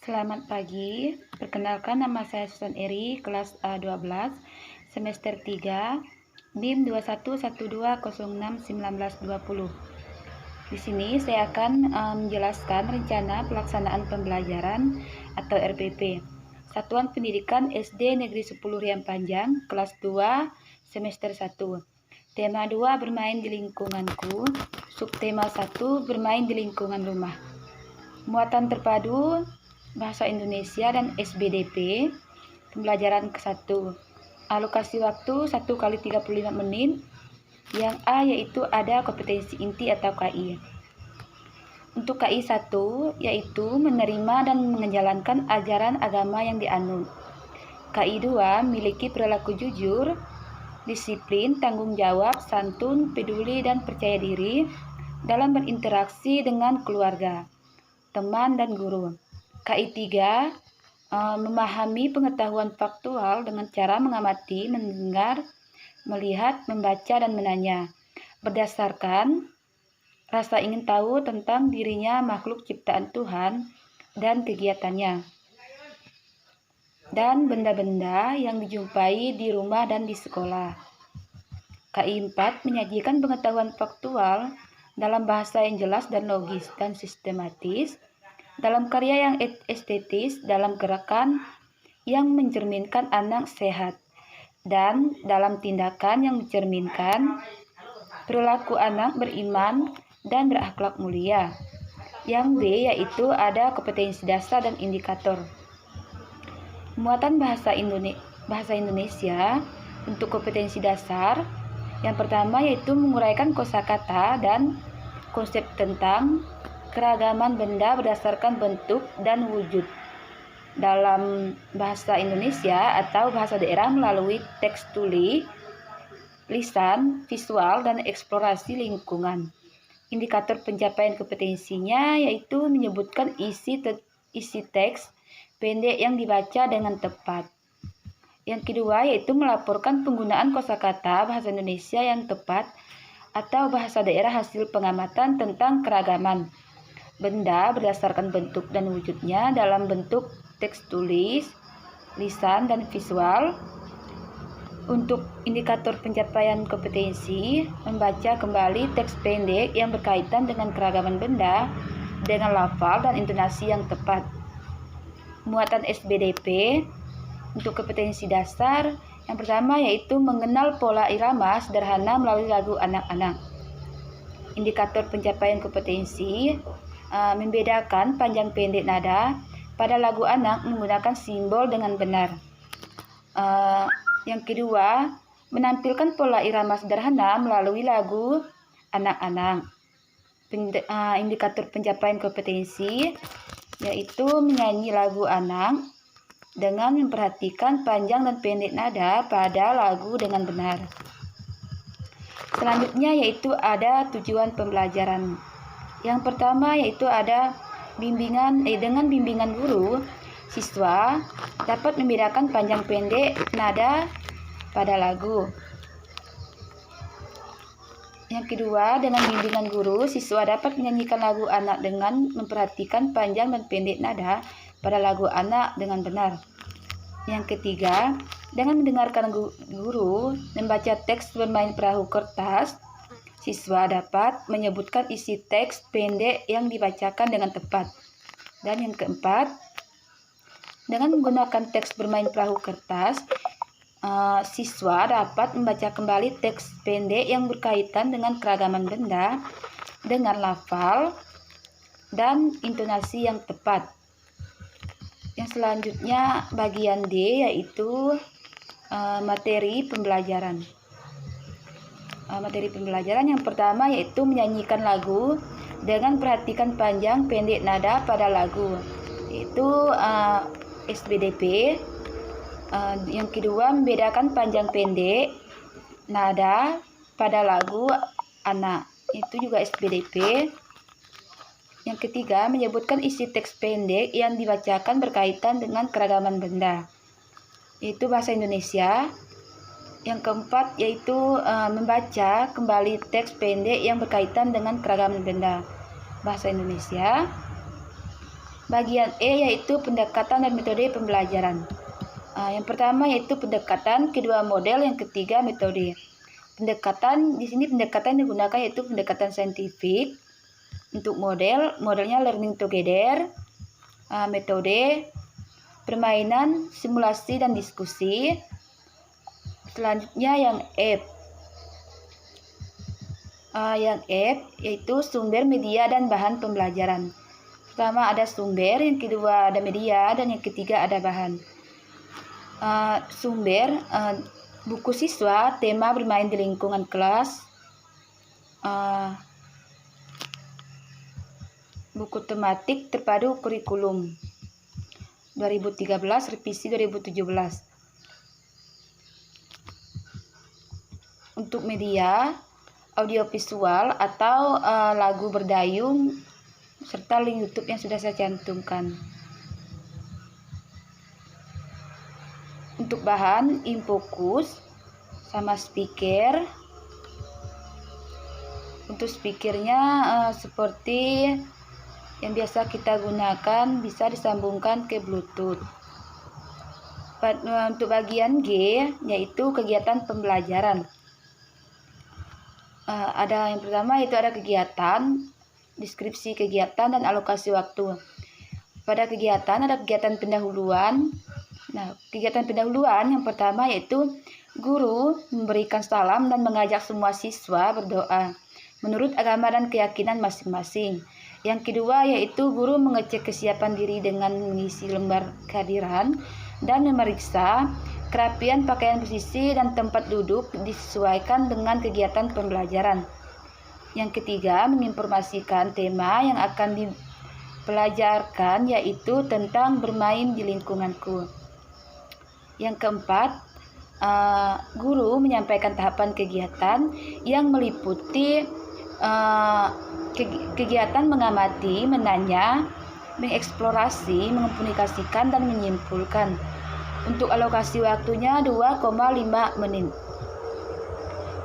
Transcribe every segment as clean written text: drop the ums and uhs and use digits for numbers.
Selamat pagi, perkenalkan nama saya Susan Eri, kelas A12, semester 3, NIM 2112061920. Di sini saya akan menjelaskan rencana pelaksanaan pembelajaran atau RPP, Satuan Pendidikan SD Negeri 10 Riam Panjang, kelas 2, semester 1. Tema 2, bermain di lingkunganku, subtema 1, bermain di lingkungan rumah. Muatan terpadu Bahasa Indonesia dan SBDP, pembelajaran ke-1. Alokasi waktu 1 kali 35 menit. Yang A yaitu ada kompetensi inti atau KI. Untuk KI 1 yaitu menerima dan menjalankan ajaran agama yang dianut. KI 2 memiliki perilaku jujur, disiplin, tanggung jawab, santun, peduli, dan percaya diri dalam berinteraksi dengan keluarga, teman, dan guru. KI 3 memahami pengetahuan faktual dengan cara mengamati, mendengar, melihat, membaca, dan menanya berdasarkan rasa ingin tahu tentang dirinya, makhluk ciptaan Tuhan, dan kegiatannya, dan benda-benda yang dijumpai di rumah dan di sekolah. KI 4 menyajikan pengetahuan faktual dalam bahasa yang jelas dan logis dan sistematis, dalam karya yang estetis, dalam gerakan yang mencerminkan anak sehat, dan dalam tindakan yang mencerminkan perilaku anak beriman dan berakhlak mulia. Yang B yaitu ada kompetensi dasar dan indikator. Muatan bahasa Indonesia untuk kompetensi dasar, yang pertama yaitu menguraikan kosakata dan konsep tentang keragaman benda berdasarkan bentuk dan wujud dalam bahasa Indonesia atau bahasa daerah melalui teks tulis, lisan, visual, dan eksplorasi lingkungan. Indikator pencapaian kompetensinya yaitu menyebutkan isi teks pendek yang dibaca dengan tepat. Yang kedua yaitu melaporkan penggunaan kosakata bahasa Indonesia yang tepat atau bahasa daerah hasil pengamatan tentang keragaman benda berdasarkan bentuk dan wujudnya dalam bentuk teks tulis, lisan, dan visual. Untuk indikator pencapaian kompetensi, membaca kembali teks pendek yang berkaitan dengan keragaman benda dengan lafal dan intonasi yang tepat. Muatan SBDP untuk kompetensi dasar, yang pertama yaitu mengenal pola irama sederhana melalui lagu anak-anak. Indikator pencapaian kompetensi membedakan panjang pendek nada pada lagu anak menggunakan simbol dengan benar. Yang kedua, menampilkan pola irama sederhana melalui lagu anak-anak. Indikator pencapaian kompetensi yaitu menyanyi lagu anak dengan memperhatikan panjang dan pendek nada pada lagu dengan benar. Selanjutnya yaitu ada tujuan pembelajaran. Yang pertama yaitu ada dengan bimbingan guru, siswa dapat membedakan panjang pendek nada pada lagu. Yang kedua, dengan bimbingan guru, siswa dapat menyanyikan lagu anak dengan memperhatikan panjang dan pendek nada pada lagu anak dengan benar. Yang ketiga, dengan mendengarkan guru membaca teks bermain perahu kertas, siswa dapat menyebutkan isi teks pendek yang dibacakan dengan tepat. Dan yang keempat, dengan menggunakan teks bermain perahu kertas, siswa dapat membaca kembali teks pendek yang berkaitan dengan keragaman benda dengan lafal dan intonasi yang tepat. Yang selanjutnya bagian D yaitu materi pembelajaran. Materi pembelajaran yang pertama yaitu menyanyikan lagu dengan perhatikan panjang pendek nada pada lagu, yaitu SBDP. Yang kedua, membedakan panjang pendek nada pada lagu anak, itu juga SBDP. Yang ketiga, menyebutkan isi teks pendek yang dibacakan berkaitan dengan keragaman benda, yaitu bahasa Indonesia. Yang keempat yaitu membaca kembali teks pendek yang berkaitan dengan keragaman benda, bahasa Indonesia. Bagian E yaitu pendekatan dan metode pembelajaran. Yang pertama yaitu pendekatan, kedua model, yang ketiga metode. Pendekatan, di sini pendekatan yang digunakan yaitu pendekatan saintifik. Untuk modelnya learning together. Metode permainan, simulasi, dan diskusi. Selanjutnya yang F. Yang F yaitu sumber, media, dan bahan pembelajaran. Pertama ada sumber, yang kedua ada media, dan yang ketiga ada bahan. Sumber, buku siswa, tema bermain di lingkungan kelas, buku tematik terpadu kurikulum 2013 revisi 2017. Untuk media, audiovisual atau lagu berdayung serta link YouTube yang sudah saya cantumkan. Untuk bahan, infocus sama speaker. Untuk speakernya seperti yang biasa kita gunakan, bisa disambungkan ke Bluetooth. Untuk bagian G yaitu kegiatan pembelajaran. Ada yang pertama itu ada kegiatan, deskripsi kegiatan, dan alokasi waktu. Pada kegiatan ada kegiatan pendahuluan. Nah, kegiatan pendahuluan yang pertama yaitu guru memberikan salam dan mengajak semua siswa berdoa menurut agama dan keyakinan masing-masing. Yang kedua yaitu guru mengecek kesiapan diri dengan mengisi lembar kehadiran dan memeriksa kerapian pakaian posisi dan tempat duduk disesuaikan dengan kegiatan pembelajaran. Yang ketiga, menginformasikan tema yang akan dipelajarkan yaitu tentang bermain di lingkunganku. Yang keempat, guru menyampaikan tahapan kegiatan yang meliputi kegiatan mengamati, menanya, mengeksplorasi, mengkomunikasikan, dan menyimpulkan. Untuk alokasi waktunya 2,5 menit.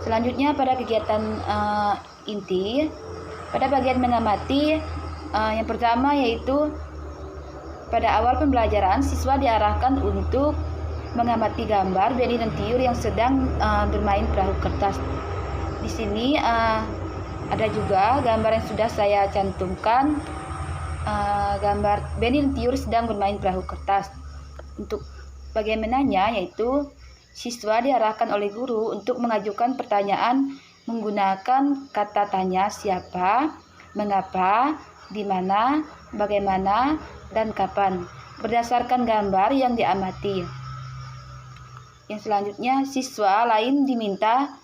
Selanjutnya pada kegiatan inti, pada bagian mengamati, yang pertama yaitu pada awal pembelajaran siswa diarahkan untuk mengamati gambar Benny dan Tiur yang sedang bermain perahu kertas. Di sini ada juga gambar yang sudah saya cantumkan, gambar Benny dan Tiur sedang bermain perahu kertas. Untuk bagian menanya yaitu siswa diarahkan oleh guru untuk mengajukan pertanyaan menggunakan kata tanya siapa, mengapa, di mana, bagaimana, dan kapan berdasarkan gambar yang diamati. Yang selanjutnya siswa lain diminta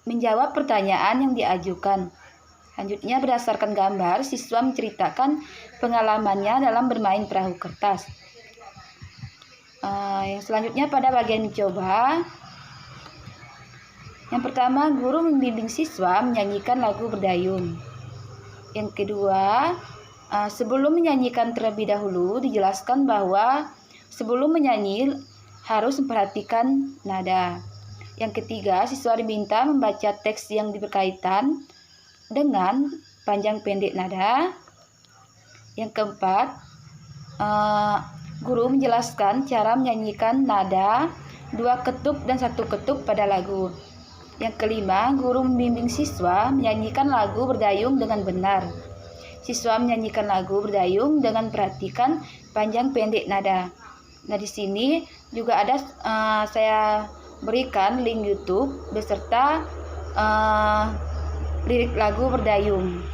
menjawab pertanyaan yang diajukan. Selanjutnya berdasarkan gambar siswa menceritakan pengalamannya dalam bermain perahu kertas. Yang selanjutnya pada bagian coba, yang pertama guru membimbing siswa menyanyikan lagu berdayung. Yang kedua, sebelum menyanyikan terlebih dahulu dijelaskan bahwa sebelum menyanyi harus memperhatikan nada. Yang ketiga, siswa diminta membaca teks yang berkaitan dengan panjang pendek nada. Yang keempat, guru menjelaskan cara menyanyikan nada 2 ketuk dan 1 ketuk pada lagu. Yang kelima, guru membimbing siswa menyanyikan lagu berdayung dengan benar. Siswa menyanyikan lagu berdayung dengan perhatikan panjang pendek nada. Nah, di sini juga ada saya berikan link YouTube beserta lirik lagu berdayung.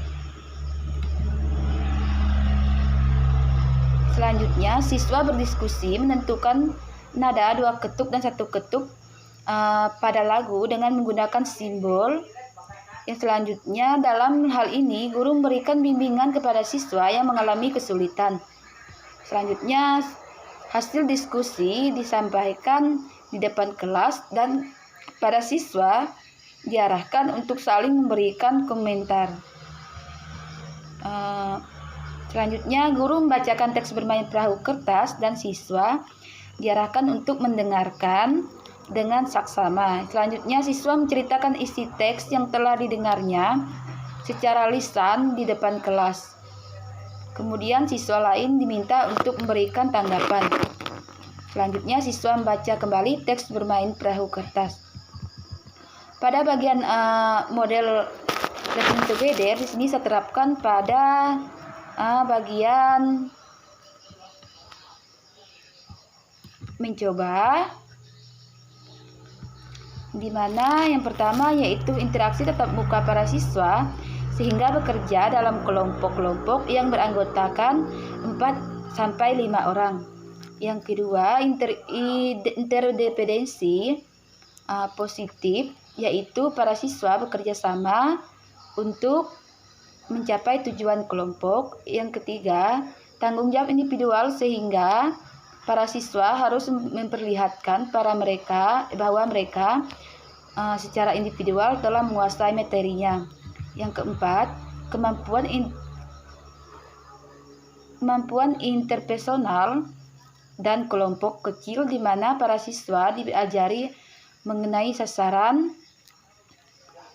Selanjutnya, siswa berdiskusi menentukan nada 2 ketuk dan 1 ketuk pada lagu dengan menggunakan simbol. Yang selanjutnya, dalam hal ini guru memberikan bimbingan kepada siswa yang mengalami kesulitan. Selanjutnya, hasil diskusi disampaikan di depan kelas dan para siswa diarahkan untuk saling memberikan komentar. Selanjutnya, guru membacakan teks bermain perahu kertas dan siswa diarahkan untuk mendengarkan dengan saksama. Selanjutnya, siswa menceritakan isi teks yang telah didengarnya secara lisan di depan kelas. Kemudian siswa lain diminta untuk memberikan tanggapan. Selanjutnya siswa membaca kembali teks bermain perahu kertas. Pada bagian model Learning Together, di sini saya terapkan pada bagian mencoba, di mana yang pertama yaitu interaksi tatap muka para siswa sehingga bekerja dalam kelompok-kelompok yang beranggotakan 4-5 orang. Yang kedua, interdependensi positif, yaitu para siswa bekerja sama untuk mencapai tujuan kelompok. Yang ketiga, tanggung jawab individual sehingga para siswa harus memperlihatkan bahwa mereka secara individual telah menguasai materinya. Yang keempat, kemampuan interpersonal dan kelompok kecil di mana para siswa diajari mengenai sasaran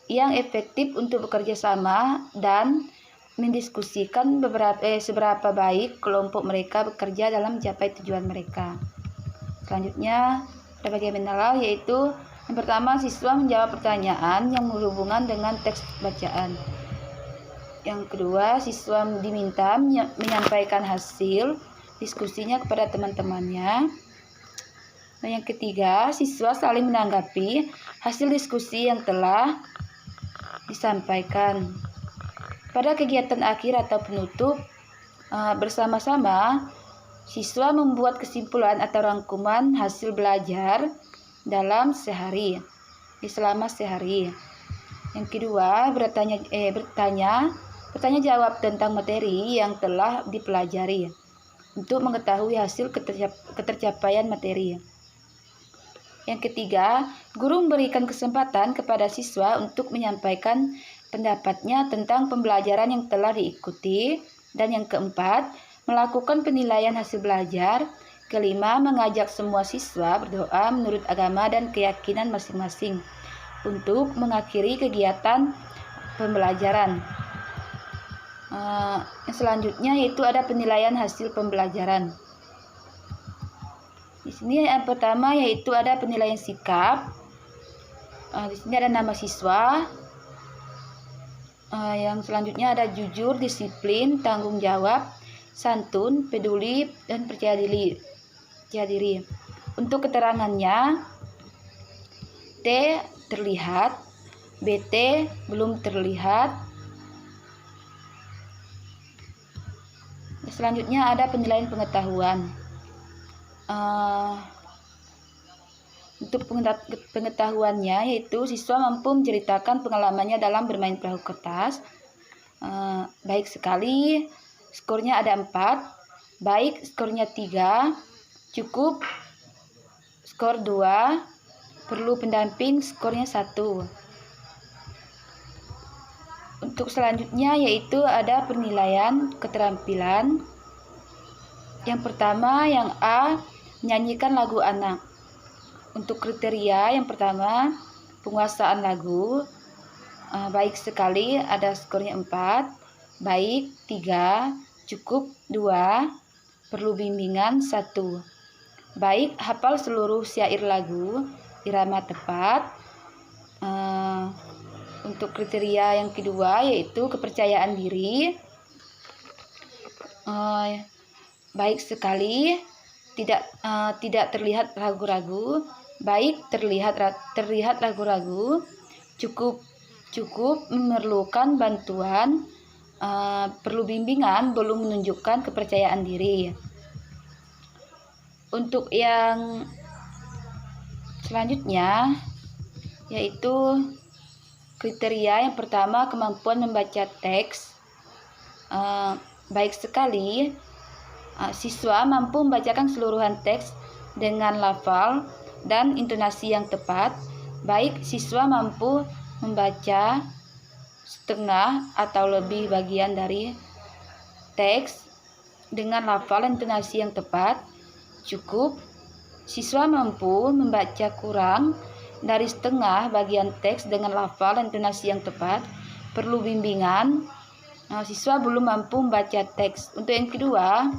yang efektif untuk bekerja sama dan mendiskusikan seberapa baik kelompok mereka bekerja dalam mencapai tujuan mereka. Selanjutnya, pada bagian mental yaitu yang pertama, siswa menjawab pertanyaan yang berhubungan dengan teks bacaan. Yang kedua, siswa diminta menyampaikan hasil diskusinya kepada teman-temannya. Dan yang ketiga, siswa saling menanggapi hasil diskusi yang telah disampaikan. Pada kegiatan akhir atau penutup bersama-sama, siswa membuat kesimpulan atau rangkuman hasil belajar dalam selama sehari. Yang kedua, bertanya jawab tentang materi yang telah dipelajari untuk mengetahui hasil ketercapaian materi. Yang ketiga, guru memberikan kesempatan kepada siswa untuk menyampaikan pendapatnya tentang pembelajaran yang telah diikuti. Dan yang keempat, melakukan penilaian hasil belajar. Kelima, mengajak semua siswa berdoa menurut agama dan keyakinan masing-masing untuk mengakhiri kegiatan pembelajaran. Yang selanjutnya yaitu ada penilaian hasil pembelajaran. Di sini yang pertama yaitu ada penilaian sikap. Di sini ada nama siswa. Yang selanjutnya ada jujur, disiplin, tanggung jawab, santun, peduli, dan percaya diri. Untuk keterangannya, T terlihat, BT belum terlihat. Selanjutnya ada penilaian pengetahuan. Untuk pengetahuannya yaitu siswa mampu menceritakan pengalamannya dalam bermain perahu kertas. Baik sekali, skornya ada 4. Baik, skornya 3. Cukup, skor 2. Perlu pendamping, skornya 1. Untuk selanjutnya yaitu ada penilaian keterampilan. Yang pertama, yang A, menyanyikan lagu anak. Untuk kriteria yang pertama, penguasaan lagu. Baik sekali, ada skornya 4. Baik 3, cukup 2, perlu bimbingan 1. Baik, hafal seluruh syair lagu, irama tepat. Untuk kriteria yang kedua yaitu kepercayaan diri. Baik sekali, tidak terlihat ragu-ragu. Baik, terlihat ragu-ragu. Cukup memerlukan bantuan. Perlu bimbingan, belum menunjukkan kepercayaan diri. Untuk yang selanjutnya yaitu kriteria yang pertama, kemampuan membaca teks. Baik sekali, siswa mampu membacakan keseluruhan teks dengan lafal dan intonasi yang tepat. Baik, siswa mampu membaca setengah atau lebih bagian dari teks dengan lafal dan intonasi yang tepat. Cukup, siswa mampu membaca kurang dari setengah bagian teks dengan lafal dan intonasi yang tepat. Perlu bimbingan. Siswa belum mampu membaca teks. Untuk yang kedua,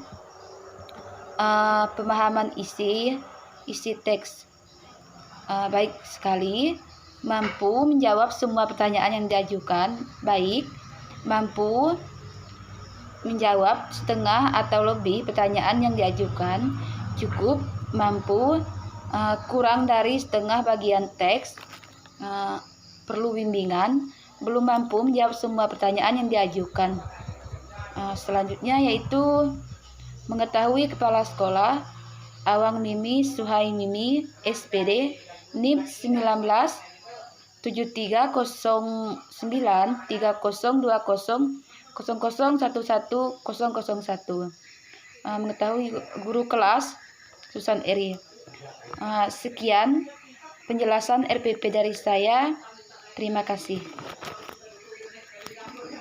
pemahaman isi teks. Baik sekali, mampu menjawab semua pertanyaan yang diajukan. Baik, mampu menjawab setengah atau lebih pertanyaan yang diajukan. Cukup, mampu, kurang dari setengah bagian teks, perlu bimbingan, belum mampu menjawab semua pertanyaan yang diajukan. Selanjutnya yaitu mengetahui kepala sekolah Awang Mimi Suhai Mimi SPD NIM 19 302000110001. Mengetahui guru kelas Susan Eri. Sekian penjelasan RPP dari saya. Terima kasih.